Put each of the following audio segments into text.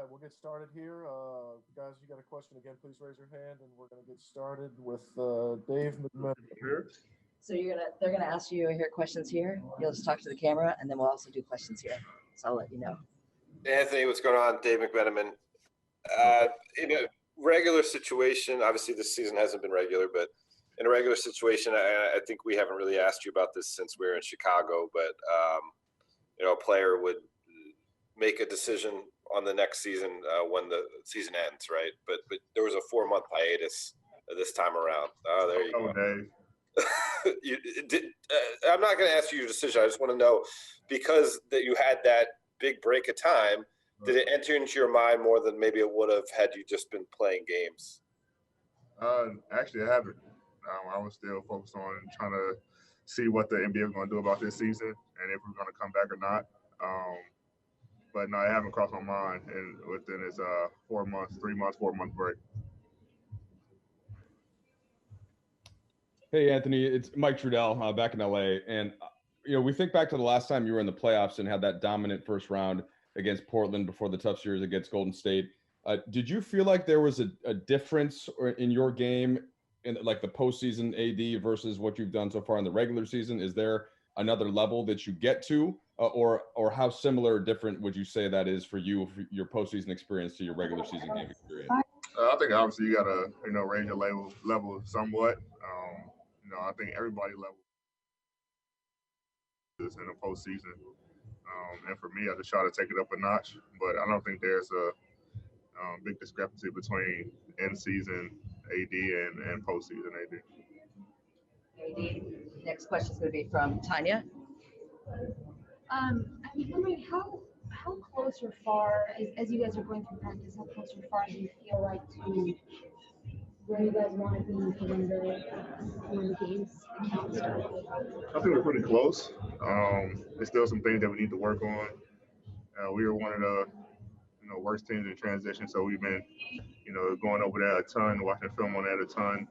right, we'll get started here. Guys, you got a question again, please raise your hand, and we're going to get started with Dave McMenamin. So they're gonna ask you here questions here. You'll just talk to the camera, and then we'll also do questions here. So I'll let you know. Anthony, what's going on? Dave McMenamin. In a regular situation, obviously this season hasn't been regular, but in a regular situation, I think we haven't really asked you about this since we were in Chicago, but a player would make a decision on the next season when the season ends, right? But there was a 4-month hiatus this time around. Oh, there you go. Dave. I'm not going to ask you your decision. I just want to know, because that you had that big break of time, did it enter into your mind more than maybe it would have had you just been playing games? Actually, I haven't. I was still focused on trying to see what the NBA was going to do about this season and if we're going to come back or not. But no, it haven't crossed my mind. And within this 4 months, 3 months, 4-month break. Hey, Anthony, it's Mike Trudell back in LA. And, we think back to the last time you were in the playoffs and had that dominant first round against Portland before the tough series against Golden State. Did you feel like there was a difference in your game in like the postseason AD versus what you've done so far in the regular season? Is there another level that you get to, or how similar or different would you say that is for you, for your postseason experience to your regular season game experience? I think obviously you got to, raise your level somewhat. I think everybody level is in the postseason. And for me, I just try to take it up a notch. But I don't think there's a big discrepancy between in-season AD and postseason AD. AD. Next question is going to be from Tanya. I'm wondering how close or far, as you guys are going through practice, how close or far do you feel like to where you guys want to be for when the games count start? I think we're pretty close. There's still some things that we need to work on. We were one of the worst teams in transition, so we've been going over that a ton, watching film on that a ton.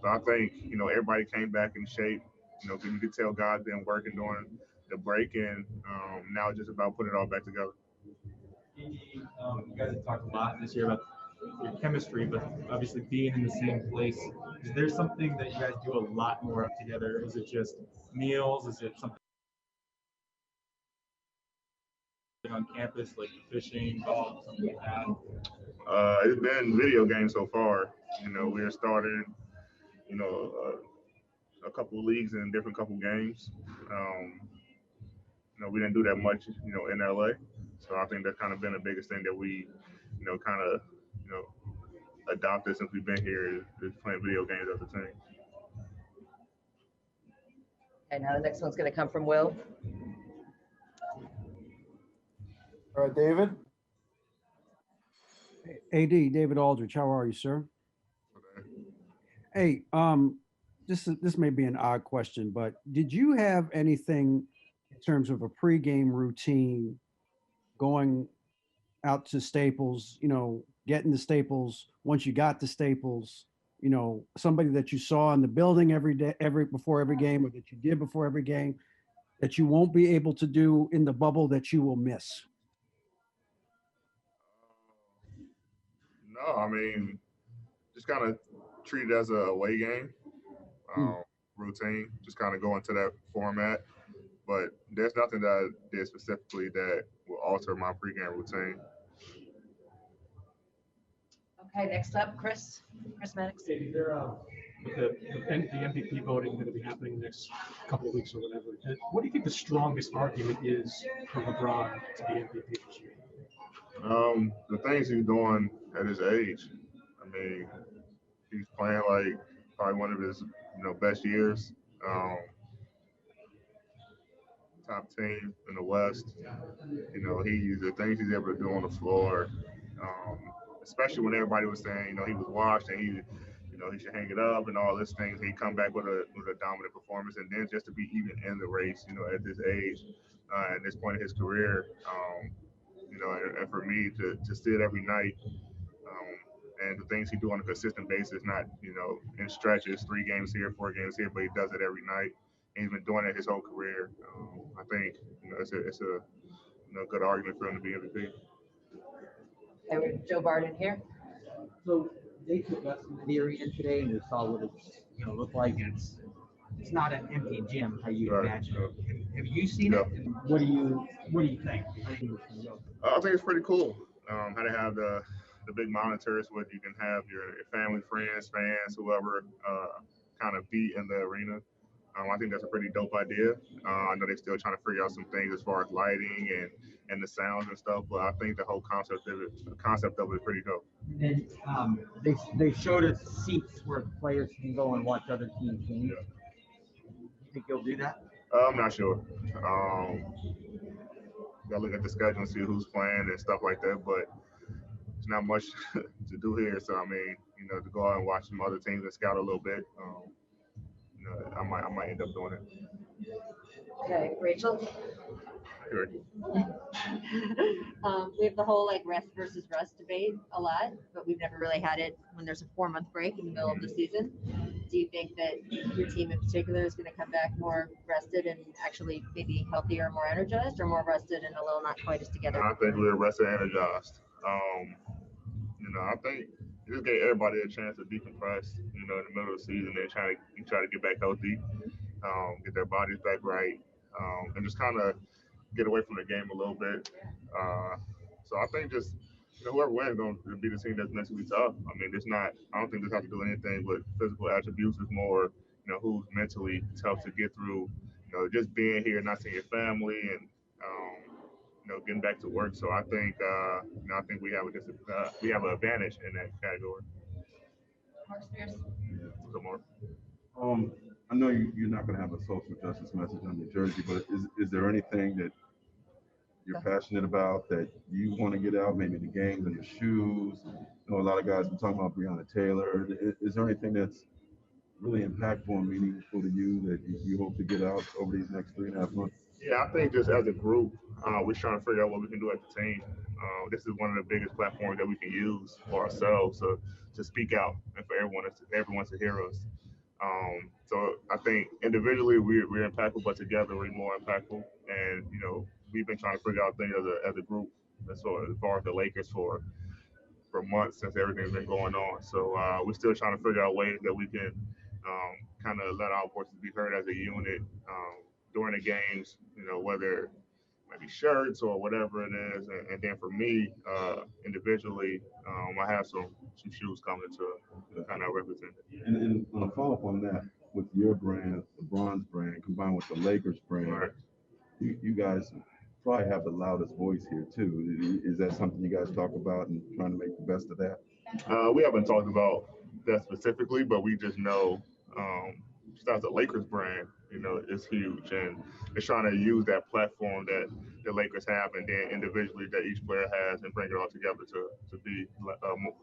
So I think everybody came back in shape. You could tell God's been working during the break, and now it's just about putting it all back together. You guys have talked a lot this year about your chemistry, but obviously being in the same place. Is there something that you guys do a lot more of together? Is it just meals? Is it something on campus, like fishing, golf, something like that? It's been video games so far. We're starting, a couple of leagues and different couple games. We didn't do that much, in LA. So I think that's kind of been the biggest thing that we, adopted since we've been here is playing video games as a team. Okay, now the next one's going to come from Will. All right, David. AD, David Aldrich, how are you, sir? Hey, this may be an odd question, but did you have anything in terms of a pregame routine going out to Staples, getting the Staples, once you got to Staples, somebody that you saw in the building every day, before every game, or that you did before every game, that you won't be able to do in the bubble that you will miss? No, I mean, just kind of treat it as a away game routine, just kind of go into that format. But there's nothing that I did specifically that will alter my pregame routine. Okay, next up, Chris Maddox. Hey, with the MVP voting going to be happening next couple of weeks or whatever, what do you think the strongest argument is for LeBron to be MVP this year? The things he's doing at his age. I mean, he's playing like probably one of his best years. Top team in the West. The things he's able to do on the floor, especially when everybody was saying he was washed and he should hang it up and all these things. He come back with a dominant performance, and then just to be even in the race, at this age, at this point in his career, and for me to see it every night, and the things he do on a consistent basis, not in stretches, 3 games here, 4 games here, but he does it every night. And he's been doing it his whole career. I think it's a good argument for him to be MVP. Okay, we have Joe Barden here. So they took us into the arena today, and we saw what it's looked like. It's not an empty gym how you imagine. Have you seen it? And what do you think? How do you think it's gonna go? I think it's pretty cool. How they have the big monitors where you can have your family, friends, fans, whoever kind of be in the arena. I think that's a pretty dope idea. I know they're still trying to figure out some things as far as lighting and the sounds and stuff, but I think the whole concept of it is pretty dope. And they showed us seats where players can go and watch other teams games. Yeah. You think you'll do that? I'm not sure. Gotta look at the schedule and see who's playing and stuff like that, but there's not much to do here. So I mean, to go out and watch some other teams and scout a little bit. I might end up doing it. Okay, Rachel. Sure. We have the whole rest versus rust debate a lot, but we've never really had it when there's a 4-month break in the middle of the season. Do you think that your team in particular is going to come back more rested and actually maybe healthier, more energized, or more rested and a little not quite as together? I think we're rested and energized. I think it just gave everybody a chance to decompress, in the middle of the season and try to get back healthy, get their bodies back right, and just kind of get away from the game a little bit. So I think just whoever wins is going to be the team that's mentally tough. I mean, I don't think this has to do anything with physical attributes. It's more, who's mentally tough to get through, just being here, not seeing your family, and getting back to work. So I think we have an advantage in that category. Mark Spears. Good morning. I know you're not going to have a social justice message on your jersey, but is there anything that you're passionate about that you want to get out? Maybe the games on your shoes. A lot of guys have been talking about Breonna Taylor. Is there anything that's really impactful and meaningful to you that you hope to get out over these next 3.5 months? Yeah, I think just as a group, we're trying to figure out what we can do as a team. This is one of the biggest platforms that we can use for ourselves to speak out and for everyone to hear us. So I think individually we're impactful, but together we're more impactful. And we've been trying to figure out things as a group, as far as the Lakers for months since everything's been going on. So we're still trying to figure out ways that we can kind of let our voices be heard as a unit during the games. Whether maybe shirts or whatever it is. And then for me, individually, I have some shoes coming to kind of represent it. And on a follow-up on that, with your brand, LeBron's brand, combined with the Lakers brand, Right. you guys probably have the loudest voice here too. Is that something you guys talk about and trying to make the best of that? We haven't talked about that specifically, but we just know just as the Lakers brand, is huge, and it's trying to use that platform that the Lakers have, and then individually that each player has, and bring it all together to be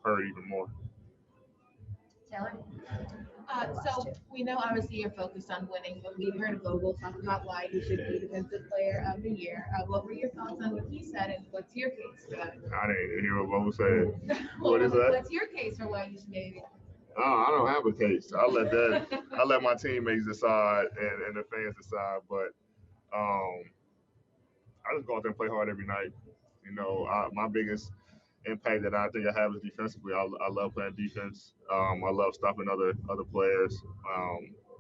heard even more. Taylor. So we know obviously you're focused on winning, but we heard Vogel talk about why he should be Defensive Player of the Year. What were your thoughts on what he said, and what's your case for that? I didn't hear what Vogel said. What is that? What's your case for why you should be? I don't have a case. I let my teammates decide and the fans decide. But I just go out there and play hard every night. My biggest impact that I think I have is defensively. I love playing defense. I love stopping other players,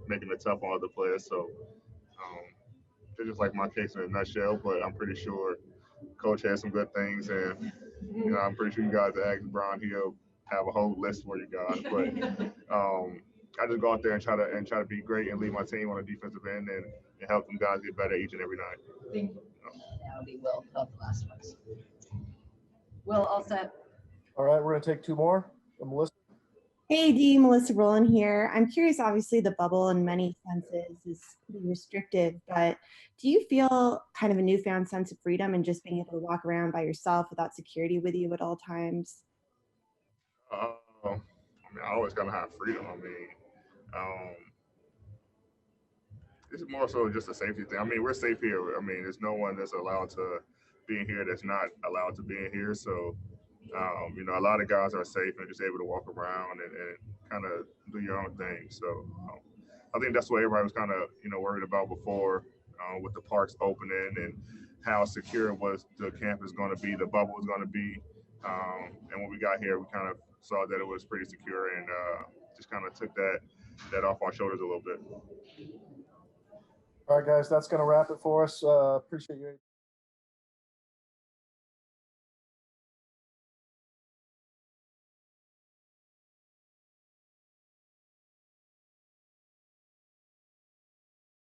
making it tough on other players. So it's just like my case in a nutshell. But I'm pretty sure Coach has some good things, and I'm pretty sure you guys ask LeBron, he'll have a whole list for you guys. But I just go out there and try to be great and lead my team on the defensive end and help them guys get better each and every night. Thank you. That'll be Will. The last ones. Will, all set. All right, we're going to take two more. Melissa. Hey, D, Melissa Rowland here. I'm curious, obviously the bubble in many senses is pretty restrictive, but do you feel kind of a newfound sense of freedom in just being able to walk around by yourself without security with you at all times? I always kind of have freedom. It's more so just a safety thing. We're safe here. There's no one that's allowed to be in here that's not allowed to be in here. So, a lot of guys are safe and just able to walk around and kind of do your own thing. So, I think that's what everybody was kind of, worried about before with the parks opening and how secure was the campus going to be, the bubble was going to be. And when we got here, we kind of saw that it was pretty secure and just kind of took that off our shoulders a little bit. All right, guys, that's going to wrap it for us. Appreciate you.